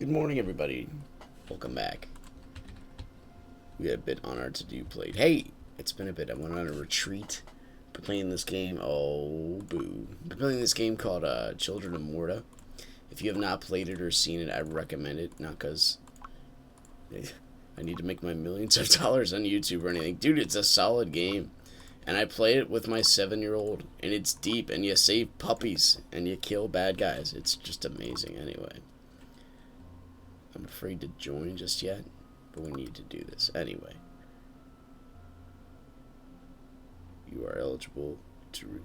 Good morning, everybody. Welcome back. We got a bit on our to-do plate. Hey, it's been a bit. I went on a retreat. Been playing this game. Oh, boo. Been playing this game called Children of Morta. If you have not played it or seen it, I recommend it. Not because I need to make my millions of dollars on YouTube or anything. Dude, it's a solid game. And I played it with my 7-year-old. And it's deep. And you save puppies. And you kill bad guys. It's just amazing anyway. I'm afraid to join just yet, but we need to do this anyway. You are eligible to.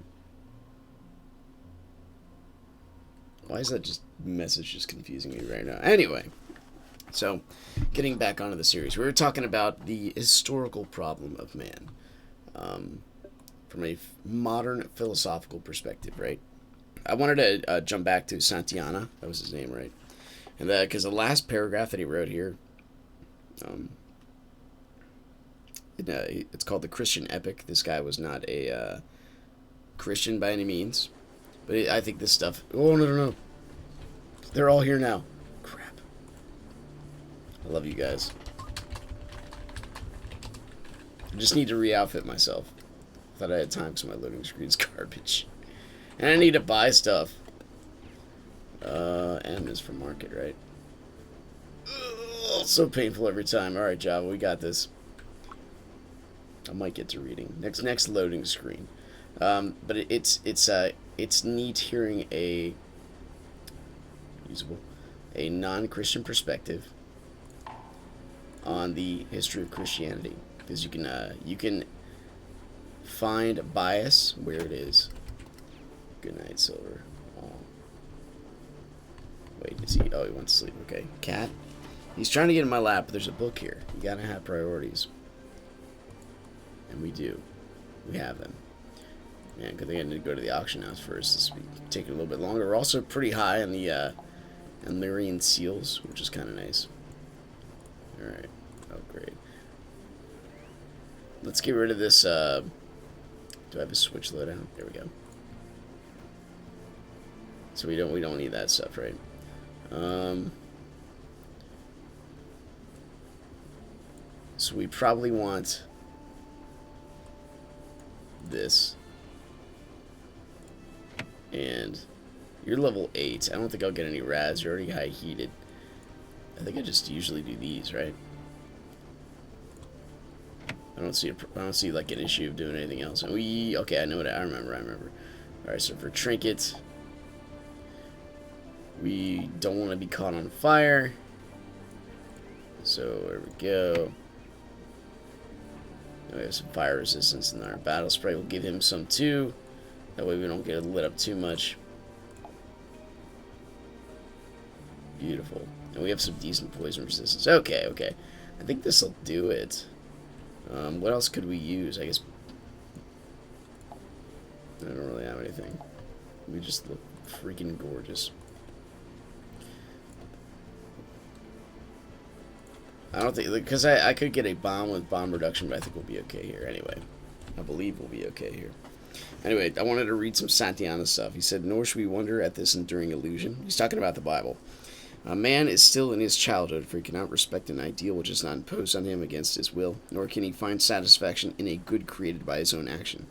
Why is that message just confusing me right now? Anyway, so getting back onto the series, we were talking about the historical problem of man, from a modern philosophical perspective, right? I wanted to jump back to Santayana. That was his name, right? And because the last paragraph that he wrote here, it's called the Christian Epic. This guy was not a Christian by any means, but I think this stuff. Oh no! They're all here now. Crap! I love you guys. I just need to re-outfit myself. I thought I had time because my loading screen's garbage, and I need to buy stuff. M is for market, right? Ugh, so painful every time. Alright, Java, we got this. I might get to reading. Next loading screen. But it's neat hearing a non-Christian perspective on the history of Christianity. Because you can find bias where it is. Good night, Silver. Wait, is he? Oh, he wants to sleep. Okay. Cat? He's trying to get in my lap, but there's a book here. You gotta have priorities. And we do. We have them. Man, good thing I need to go to the auction house first. This will be taking a little bit longer. We're also pretty high on the Illyrian seals, which is kind of nice. Alright. Oh, great. Let's get rid of this. Do I have a switch loadout? There we go. So we don't need that stuff, right? So we probably want this. And you're level 8. I don't think I'll get any rads. You're already high heated. I think I just usually do these, right? I don't see like an issue of doing anything else. And okay, I know what I remember. All right, so for trinkets, we don't want to be caught on fire. So there we go. We have some fire resistance in our battle spray. We'll give him some too. That way we don't get lit up too much. Beautiful. And we have some decent poison resistance. Okay. I think this will do it. What else could we use? I guess I don't really have anything. We just look freaking gorgeous. I don't think, because I could get a bomb with bomb reduction, but I think we'll be okay here anyway. I believe we'll be okay here. Anyway, I wanted to read some Santayana stuff. He said, nor should we wonder at this enduring illusion. He's talking about the Bible. A man is still in his childhood, for he cannot respect an ideal which is not imposed on him against his will, nor can he find satisfaction in a good created by his own action.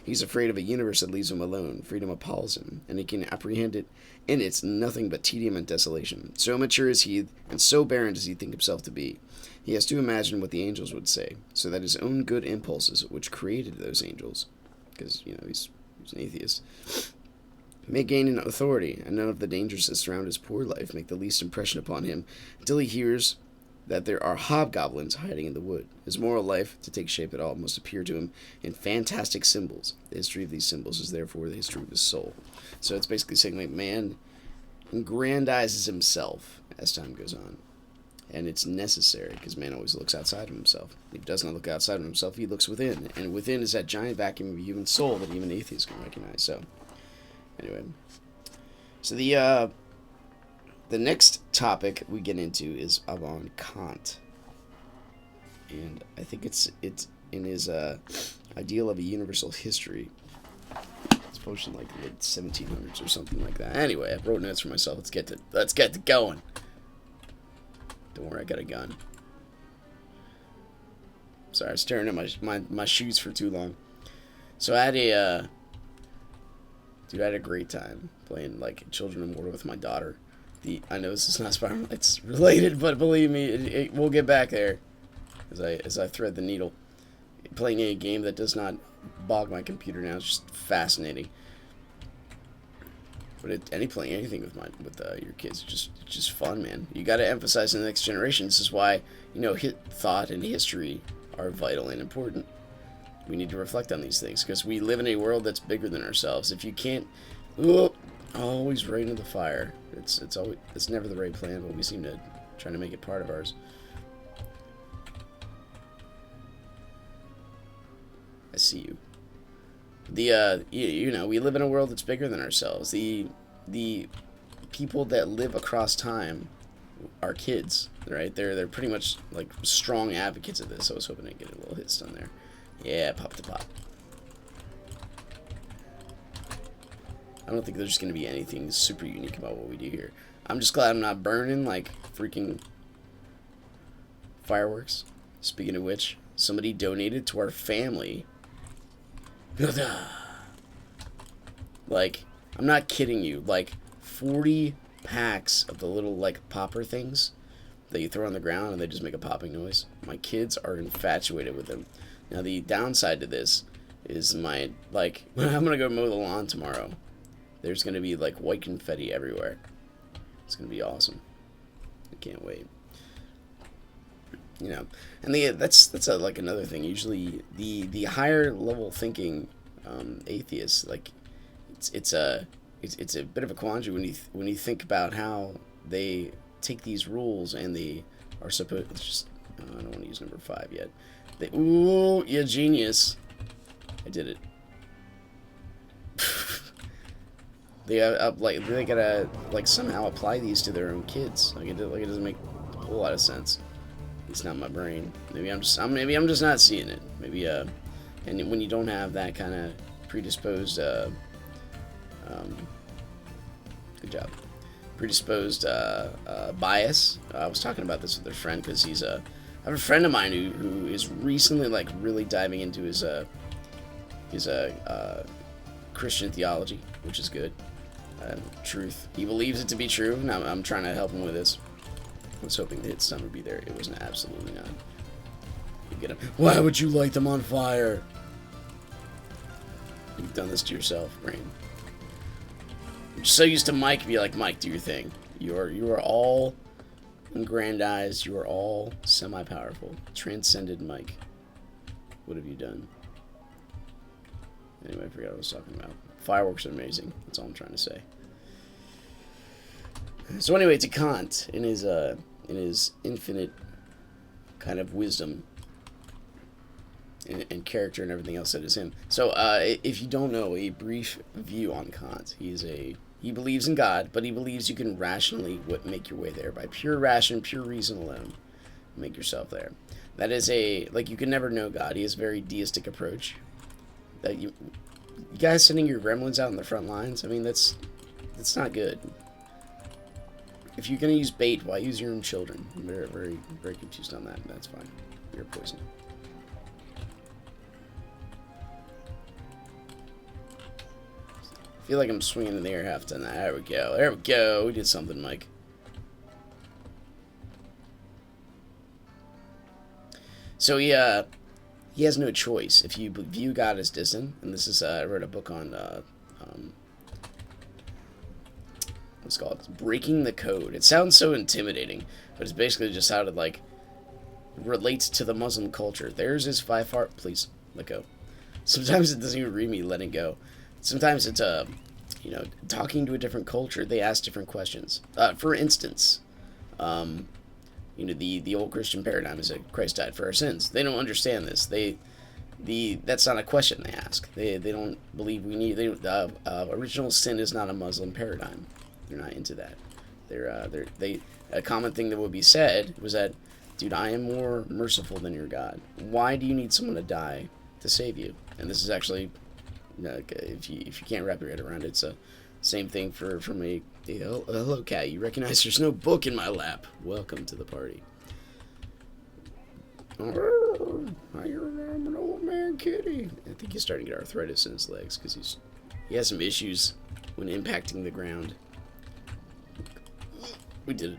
He's afraid of a universe that leaves him alone. Freedom appalls him, and he can apprehend it in its nothing but tedium and desolation. So immature is he, and so barren does he think himself to be. He has to imagine what the angels would say, so that his own good impulses, which created those angels, because, he's an atheist, may gain an authority, and none of the dangers that surround his poor life make the least impression upon him, until he hears that there are hobgoblins hiding in the wood. His moral life, to take shape at all, must appear to him in fantastic symbols. The history of these symbols is therefore the history of his soul. So it's basically saying, like, man aggrandizes himself as time goes on. And it's necessary, because man always looks outside of himself. If he does not look outside of himself, he looks within. And within is that giant vacuum of a human soul that even atheists can recognize. So, anyway. So the next topic we get into is about Kant. And I think it's in his ideal of a universal history. It's posted in like the mid 1700s or something like that. Anyway, I wrote notes for myself. Let's get to going. Don't worry, I got a gun. Sorry, I was staring at my shoes for too long. So I had a, dude, I had a great time playing, like, Children of Morta with my daughter. I know this is not Spider-Man, it's related, but believe me, we'll get back there as I thread the needle. Playing a game that does not bog my computer now is just fascinating. But playing anything with your kids is just fun, man. You got to emphasize in the next generation. This is why, thought and history are vital and important. We need to reflect on these things because we live in a world that's bigger than ourselves. If you can't, always right into the fire. It's never the right plan, but we seem to try to make it part of ours. I see you. We live in a world that's bigger than ourselves. The people that live across time are kids, right? They're pretty much like strong advocates of this. I was hoping to get a little hit stun there. Yeah, pop to pop. I don't think there's going to be anything super unique about what we do here. I'm just glad I'm not burning like freaking fireworks. Speaking of which, somebody donated to our family. Like, I'm not kidding you. Like, 40 packs of the little, like, popper things that you throw on the ground and they just make a popping noise. My kids are infatuated with them. Now, the downside to this is when I'm going to go mow the lawn tomorrow, there's going to be, like, white confetti everywhere. It's going to be awesome. I can't wait. And that's like another thing. Usually, the higher level thinking atheists, like, it's a bit of a quandary when you think about how they take these rules and they are supposed. It's just I don't want to use number 5 yet. Ooh, you genius! I did it. They gotta somehow apply these to their own kids. It doesn't make a whole lot of sense. It's not my brain. Maybe I'm just not seeing it. Maybe and when you don't have that kind of predisposed good job, predisposed bias. I was talking about this with a friend because I have a friend of mine who is recently like really diving into his Christian theology, which is good. Truth. He believes it to be true, and I'm trying to help him with this. I was hoping the hit stun would be there. It was absolutely not. You get him. Why would you light them on fire? You've done this to yourself, brain. I'm so used to Mike be like, Mike, do your thing. You are all aggrandized. You are all semi-powerful. Transcended Mike. What have you done? Anyway, I forgot what I was talking about. Fireworks are amazing. That's all I'm trying to say. So anyway, to Kant, in his infinite kind of wisdom and character and everything else that is him. So if you don't know, a brief view on Kant. He believes in God, but he believes you can rationally make your way there by pure reason alone. Make yourself there. That is you can never know God. He has a very deistic approach. That you guys sending your gremlins out in the front lines, I mean, that's not good. If you're going to use bait, why use your own children? I'm very, very, very confused on that. That's fine. You're poison. I feel like I'm swinging in the air half time. There we go. There we go. We did something, Mike. So he has no choice. If you view God as distant, and this is I wrote a book on what's it called? Breaking the Code. It sounds so intimidating, but it's basically just how it relates to the Muslim culture. Theirs is by far. Please let go. Sometimes it doesn't even read me letting go. Sometimes it's talking to a different culture. They ask different questions. For instance, the old Christian paradigm is that Christ died for our sins. They don't understand this. That's not a question they ask. They don't believe we need. Original sin is not a Muslim paradigm. They're not into that. A common thing that would be said was that, dude, I am more merciful than your God. Why do you need someone to die to save you? And this is actually, if you can't wrap your head around it, it's a Same thing for me. Hello, cat. You recognize there's no book in my lap. Welcome to the party. I remember an old man kitty. I think he's starting to get arthritis in his legs because he has some issues when impacting the ground. We did it.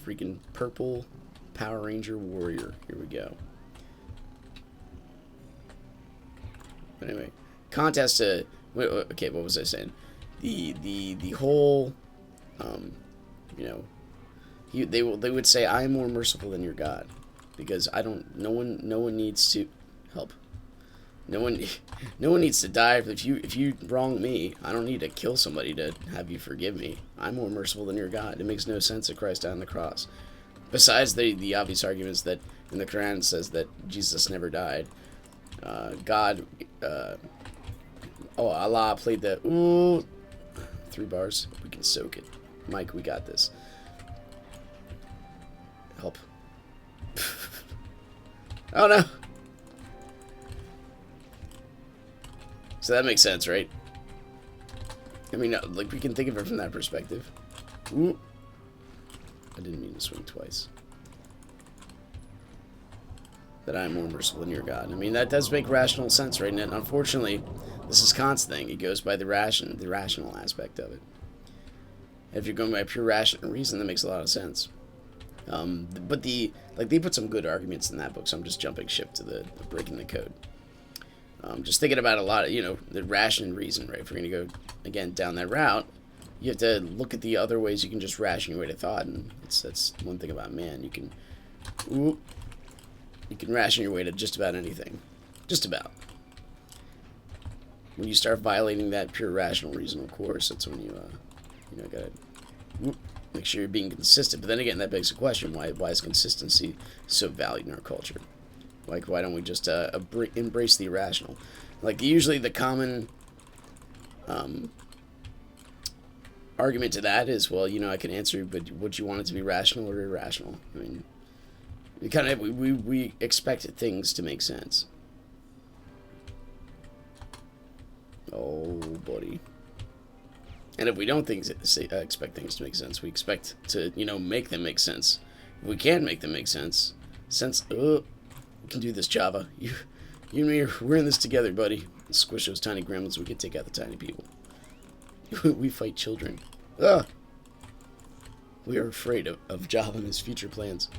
Freaking purple Power Ranger warrior. Here we go. But anyway, Kant has to. Okay, what was I saying? The whole, you know, they would say, I am more merciful than your God, because no one needs to help. No one needs to die. If you wrong me, I don't need to kill somebody to have you forgive me. I'm more merciful than your God. It makes no sense that Christ died on the cross. Besides the obvious arguments that in the Quran says that Jesus never died. God, Allah played the 3 bars. We can soak it. Mike, we got this. Help. Oh no. So that makes sense, right? I mean, like, we can think of it from that perspective. Ooh. I didn't mean to swing twice. That I am more merciful than your God. I mean, that does make rational sense, right? And unfortunately, this is Kant's thing. It goes by the rational aspect of it. If you're going by pure rational reason, that makes a lot of sense. But they put some good arguments in that book, so I'm just jumping ship to the breaking the code. Just thinking about a lot of, the rational reason, right? If we're going to go, again, down that route, you have to look at the other ways you can just ration your way to thought, and that's one thing about man. You can ration your way to just about anything. Just about. When you start violating that pure rational reason, of course, that's when you gotta make sure you're being consistent. But then again, that begs the question, why is consistency so valued in our culture? Like, why don't we just embrace the irrational? Like, usually the common argument to that is, well, I can answer, but would you want it to be rational or irrational? I mean, we expect things to make sense. Oh, buddy. And if we don't expect things to make sense, we expect to, make them make sense. If we can't make them make sense, we can do this, Java. You and me, we're in this together, buddy. Let's squish those tiny gremlins, we can take out the tiny people. We fight children. We are afraid of Java and his future plans.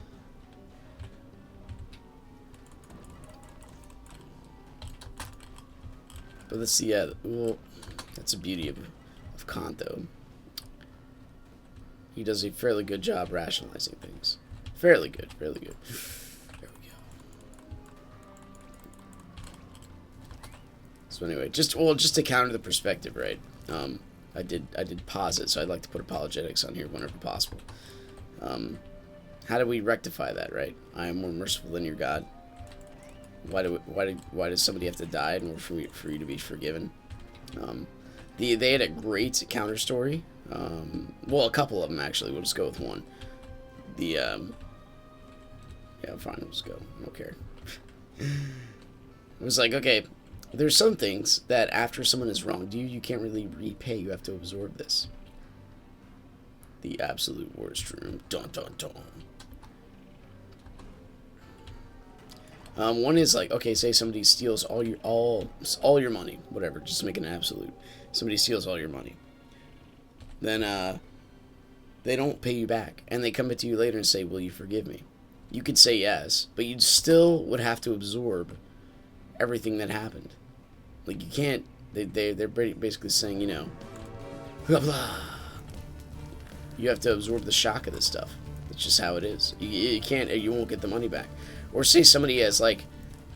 But let's see, that's the beauty of Kant, though. He does a fairly good job rationalizing things. Fairly good. There we go. So anyway, just to counter the perspective, right? I did pause it, so I'd like to put apologetics on here whenever possible. How do we rectify that, right? I am more merciful than your God. Why does somebody have to die in order for you to be forgiven? They had a great counter story. Well, a couple of them actually. We'll just go with one. Yeah, fine. We'll just go. I don't care. It was like, okay, there's some things that after someone is wronged you can't really repay. You have to absorb this. The absolute worst room. Dun dun dun. One is like, okay, say somebody steals all your money, whatever, just to make it an absolute. Somebody steals all your money. Then they don't pay you back, and they come to you later and say, "Will you forgive me?" You could say yes, but you still would have to absorb everything that happened. Like, you can't. They're basically saying, blah blah. You have to absorb the shock of this stuff. That's just how it is. You can't. You won't get the money back. Or say somebody has, like,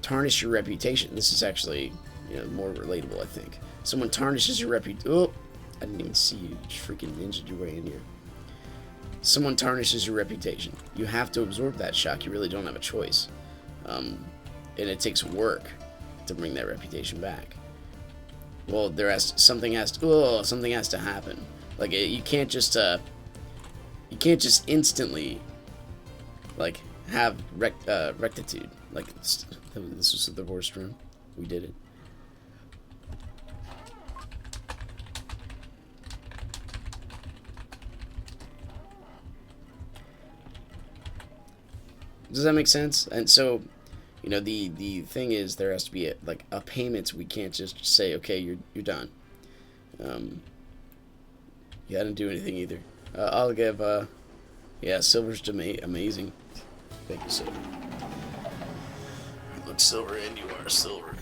tarnished your reputation. This is actually, more relatable, I think. Someone tarnishes your reputation. Oh, I didn't even see you. You just freaking ninja'd your way in here. Someone tarnishes your reputation. You have to absorb that shock. You really don't have a choice. And it takes work to bring that reputation back. Well, something has to happen. Like, you can't just instantly, like, have rectitude. Like, this was the worst room. We did it. Does that make sense? And so, the thing is, there has to be a payment. We can't just say, okay, you're done. Yeah, I didn't do anything either. I'll give, yeah, silver's amazing. Thank you, silver. You look silver and you are silver.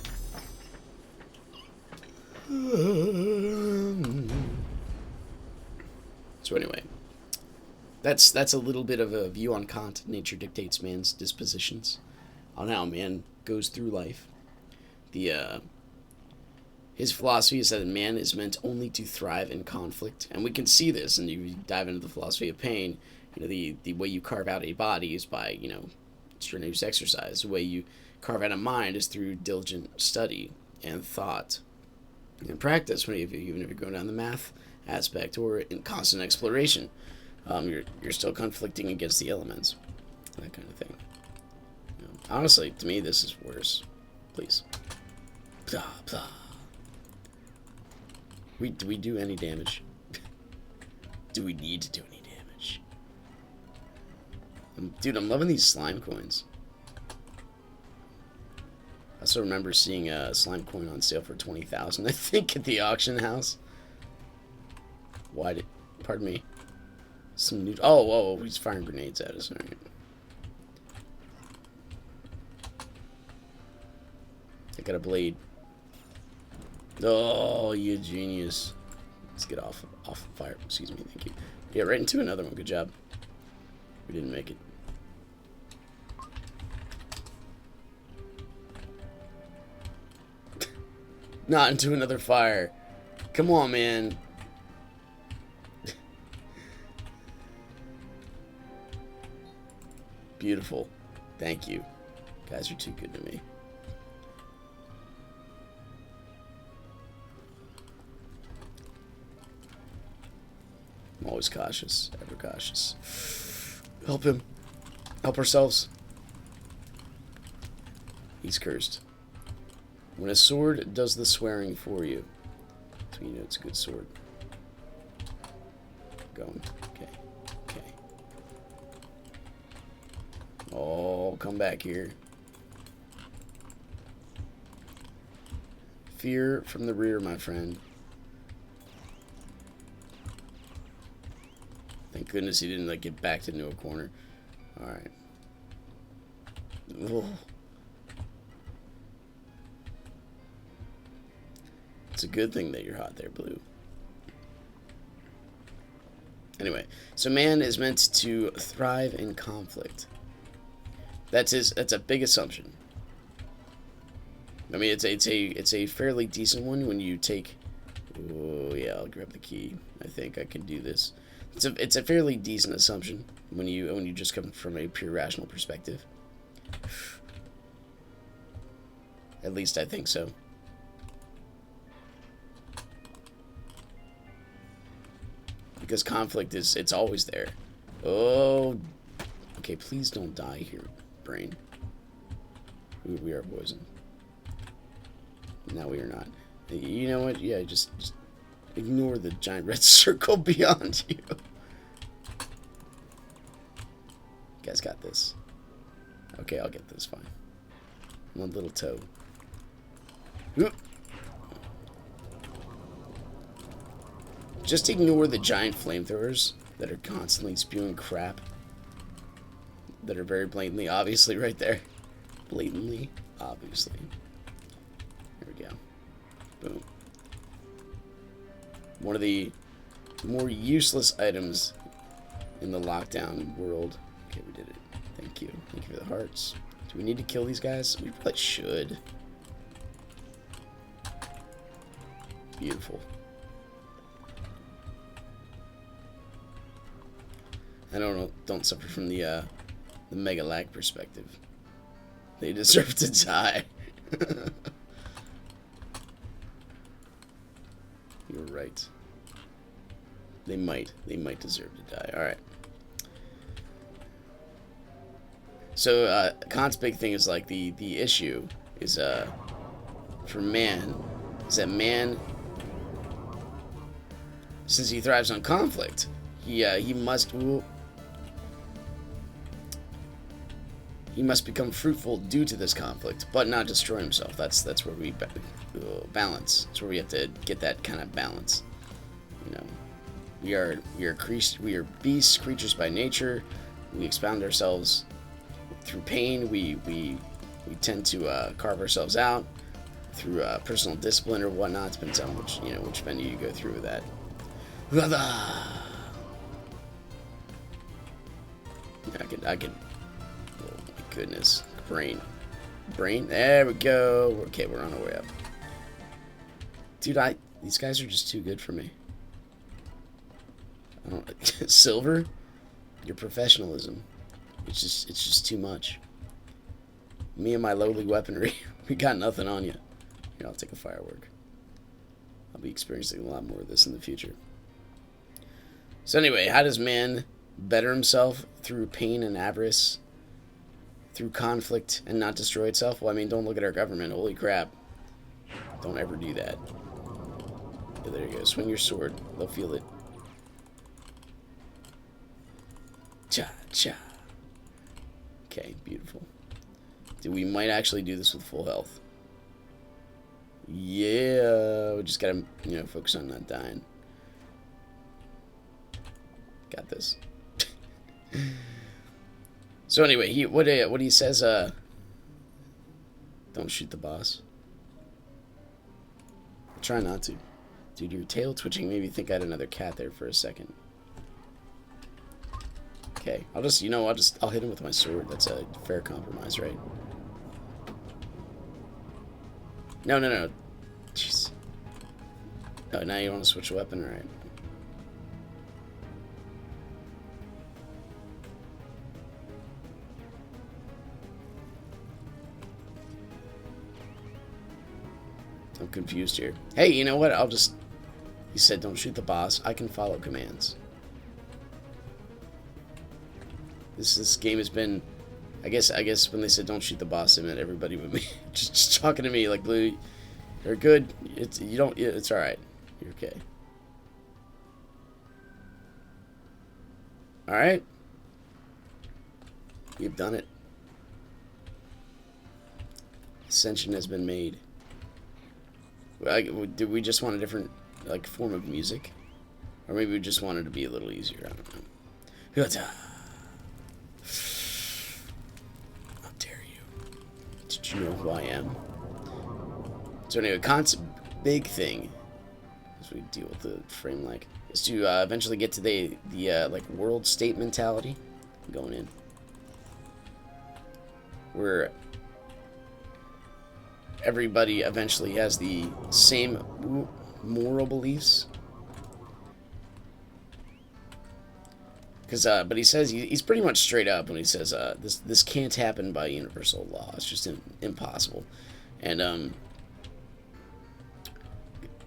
So anyway, that's a little bit of a view on Kant. Nature dictates man's dispositions, on how man goes through life. His philosophy is that man is meant only to thrive in conflict, and we can see this. And you dive into the philosophy of pain. The way you carve out a body is by strenuous exercise. The way you carve out a mind is through diligent study and thought and practice. Even if you're going down the math aspect or in constant exploration, you're still conflicting against the elements, that kind of thing. Honestly, to me, this is worse. Please. Blah, blah. Do we do any damage? Do we need to do any damage? Dude, I'm loving these slime coins. I also remember seeing a slime coin on sale for 20,000, I think, at the auction house. Pardon me. Some new. Oh, whoa, he's firing grenades at us. All right. I got a blade. Oh, you genius. Let's get off fire. Excuse me, thank you. Yeah, right into another one. Good job. We didn't make it. Not into another fire. Come on, man. Beautiful. Thank you. Guys, you're too good to me. I'm always cautious. Ever cautious. Help him. Help ourselves. He's cursed. When a sword does the swearing for you, so you know it's a good sword. Going. Okay. Okay. Oh, come back here. Fear from the rear, my friend. Thank goodness he didn't get backed into a corner. Alright. It's a good thing that you're hot there, Blue. Anyway, so man is meant to thrive in conflict. That's a big assumption. I mean, it's a fairly decent one when you take. Oh yeah, I'll grab the key. I think I can do this. It's a fairly decent assumption when you just come from a pure rational perspective. At least I think so. Because conflict it's always there. Oh, okay. Please don't die here, brain. We are poisoned. No, we are not. You know what? Yeah, just ignore the giant red circle beyond you. You guys got this. Okay, I'll get this. Fine. One little toe. Oop. Just ignore the giant flamethrowers that are constantly spewing crap. That are very blatantly, obviously, right there. Blatantly, obviously. There we go. Boom. One of the more useless items in the lockdown world. Okay, we did it. Thank you. Thank you for the hearts. Do we need to kill these guys? We probably should. Beautiful. I don't suffer from the mega lag perspective. They deserve to die. You're right. They might deserve to die. All right. So Kant's big thing is the issue is for man is that man, since he thrives on conflict, he must. He must become fruitful due to this conflict, but not destroy himself. That's where we balance. That's where we have to get that kind of balance. You know, we are beasts, creatures by nature. We expound ourselves through pain. We tend to carve ourselves out through personal discipline or whatnot. Depends on which venue you go through with that. I could. Oh my goodness, brain. There we go. Okay, we're on our way up. Dude, these guys are just too good for me. I don't. Silver, your professionalism. It's just too much. Me and my lowly weaponry, we got nothing on you. Here, I'll take a firework. I'll be experiencing a lot more of this in the future. So anyway, how does man better himself? Through pain and avarice, through conflict, and not destroy itself? Well, I mean, don't look at our government. Holy crap. Don't ever do that. Yeah, there you go. Swing your sword. They'll feel it. Cha. Okay, beautiful. Dude, we might actually do this with full health. Yeah, we just gotta, focus on not dying. Got this. So anyway, what he says, don't shoot the boss. Try not to. Dude, your tail twitching made me think I had another cat there for a second. Okay, I'll hit him with my sword. That's a fair compromise, right? No. Jeez. Oh, now you want to switch a weapon, alright. I'm confused here. Hey, you know what? He said don't shoot the boss. I can follow commands. This game has been, I guess when they said don't shoot the boss, they meant everybody but me. just talking to me like, Blue, you're good. It's all right. You're okay. All right. You've done it. Ascension has been made. Did we just want a different form of music, or maybe we just wanted it to be a little easier? I don't know. How dare you? Did you know who I am? So anyway, Kant's big thing, as we deal with the frame lag, is to eventually get to the world state mentality. I'm going in. Where everybody eventually has the same moral beliefs. But he says he's pretty much straight up when he says this can't happen by universal law. It's just impossible. And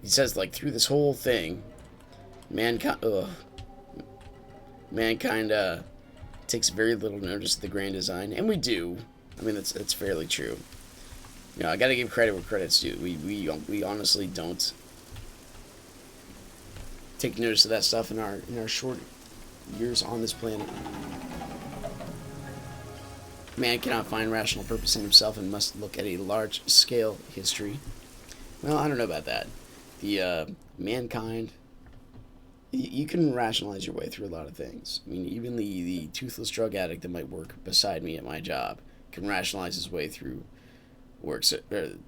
he says through this whole thing, mankind takes very little notice of the grand design, and we do. I mean, that's fairly true. I got to give credit where credit's due. We honestly don't take notice of that stuff in our short years on this planet. Man cannot find rational purpose in himself and must look at a large-scale history. Well, I don't know about that. The mankind, you can rationalize your way through a lot of things. I mean, even the toothless drug addict that might work beside me at my job can rationalize his way through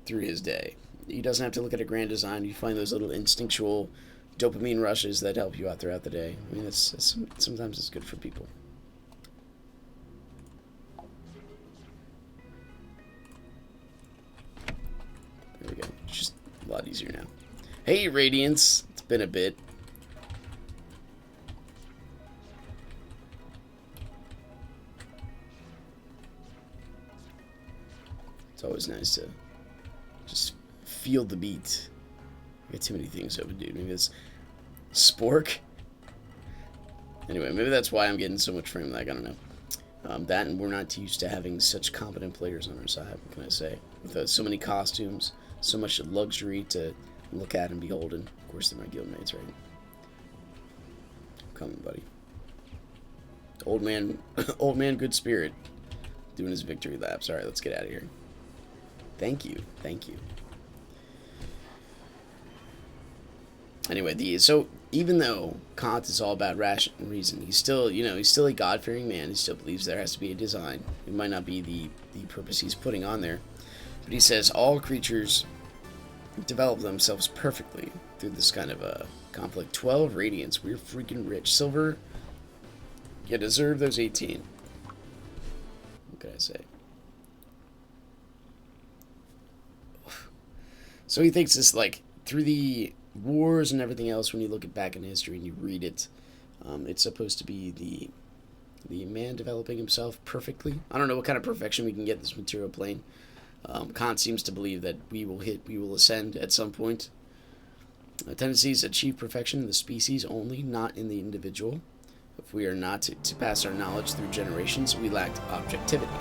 through his day. He doesn't have to look at a grand design. You find those little instinctual dopamine rushes that help you out throughout the day. I mean, sometimes it's good for people. There we go. It's just a lot easier now. Hey, Radiance. It's been a bit. It's always nice to just feel the beat. I got too many things open, dude. Maybe it's Spork. Anyway, maybe that's why I'm getting so much frame lag. I don't know. That and we're not used to having such competent players on our side. What can I say? With so many costumes, so much luxury to look at and behold. And of course, they're my guildmates, right? I'm coming, buddy. Old man, good spirit. doing his victory laps. All right, let's get out of here. Thank you. Anyway, so even though Kant is all about rational reason, he's still a God-fearing man. He still believes there has to be a design. It might not be the purpose he's putting on there, but he says all creatures develop themselves perfectly through this kind of a conflict. 12 radiance. We're freaking rich. Silver, you deserve those 18. What can I say? So he thinks this, like, through the wars and everything else, when you look back in history and you read it, it's supposed to be the man developing himself perfectly. I don't know what kind of perfection we can get in this material plane. Kant seems to believe that we will ascend at some point. Tendencies achieve perfection in the species only, not in the individual. If we are not to pass our knowledge through generations, we lacked objectivity.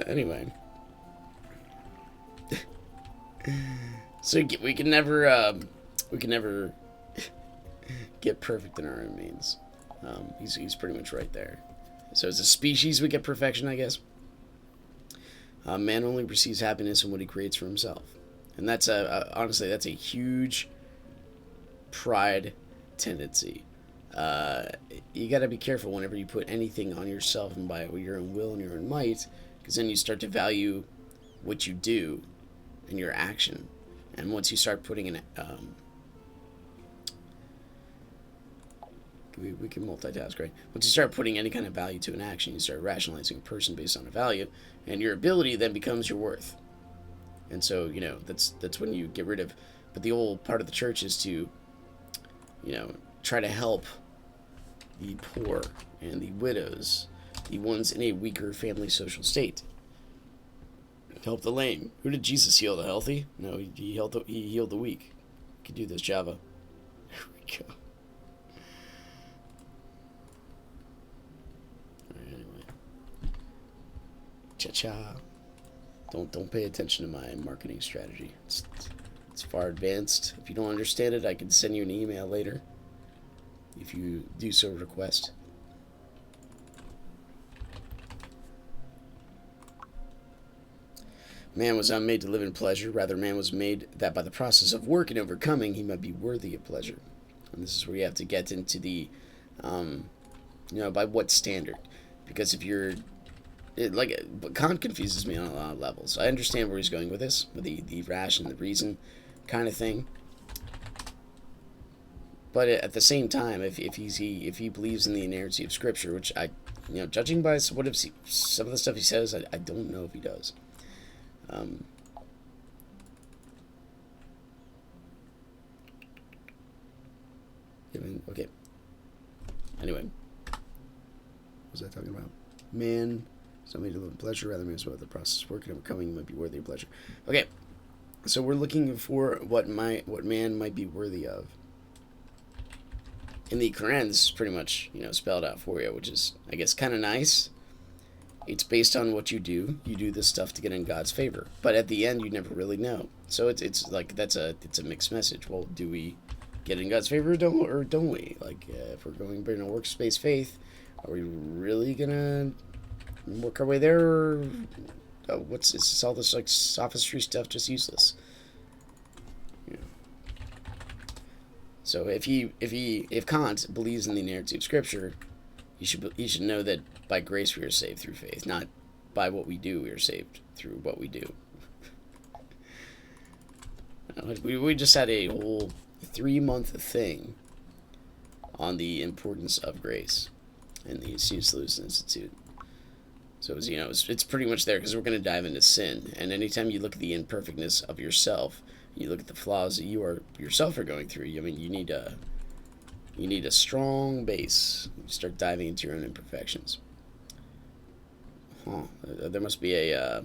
Anyway. So we can never get perfect in our own means. He's pretty much right there. So as a species, we get perfection, I guess. Man only receives happiness in what he creates for himself. And that's honestly, that's a huge pride tendency. You got to be careful whenever you put anything on yourself and by your own will and your own might, because then you start to value what you do and your action. And once you start putting in, we can multitask, right? Once you start putting any kind of value to an action, you start rationalizing a person based on a value, and your ability then becomes your worth. And so, that's when you get rid of. But the whole part of the church is to, try to help the poor and the widows, the ones in a weaker family social state. Help the lame. Who did Jesus heal? The healthy? No, he healed the weak. You can do this, Java. There we go. Alright, anyway. Cha-cha. Don't pay attention to my marketing strategy. It's far advanced. If you don't understand it, I can send you an email later, if you do so request. Man was not made to live in pleasure. Rather, man was made that by the process of work and overcoming, he might be worthy of pleasure. And this is where you have to get into the, by what standard? Because if you're, Kant confuses me on a lot of levels. I understand where he's going with this, with the rash and the reason kind of thing. But at the same time, if he believes in the inerrancy of Scripture, which judging by some of the stuff he says, I don't know if he does. Okay. Anyway, what was I talking about? Man, somebody to live in pleasure, rather man, so the process of work and overcoming might be worthy of pleasure. Okay, so we're looking for what man might be worthy of. In the Quran, this is pretty much spelled out for you, which is, I guess, kind of nice. It's based on what you do. You do this stuff to get in God's favor, but at the end, you never really know. So it's like it's a mixed message. Well, do we get in God's favor or don't we? Like, if we're going to bring a works-based faith, are we really gonna work our way there? Or is all this like sophistry stuff just useless? So if Kant believes in the inerrancy of Scripture, he should know that by grace we are saved through faith, not by what we do. We are saved through what we do. We just had a whole 3-month thing on the importance of grace in the C.S. Lewis Institute. So it's pretty much there because we're going to dive into sin. And anytime you look at the imperfectness of yourself, you look at the flaws that you yourself are going through. I mean, you need to You need a strong base. You start diving into your own imperfections. Huh. There must be a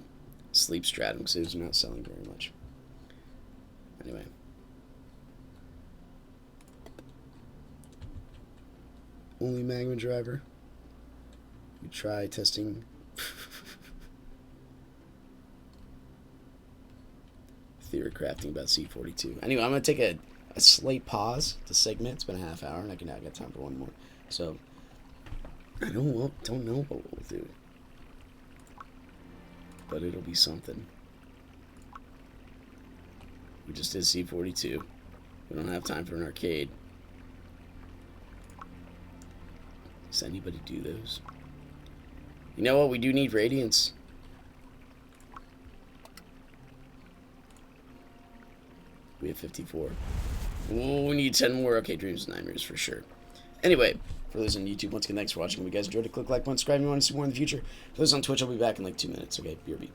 sleep stratum because those are not selling very much. Anyway. Only magma driver. We try testing. Theory crafting about C42. Anyway, I'm going to take a slight pause to segment. It's been a half hour, and I got time for one more. So, I don't know what we'll do. But it'll be something. We just did C42. We don't have time for an arcade. Does anybody do those? You know what? We do need radiance. We have 54. Oh, we need 10 more. Okay, dreams and nightmares for sure. Anyway, for those on YouTube, once again, thanks for watching. If you guys enjoyed it, click like button, subscribe if you want to see more in the future. For those on Twitch, I'll be back in like 2 minutes. Okay, BRB.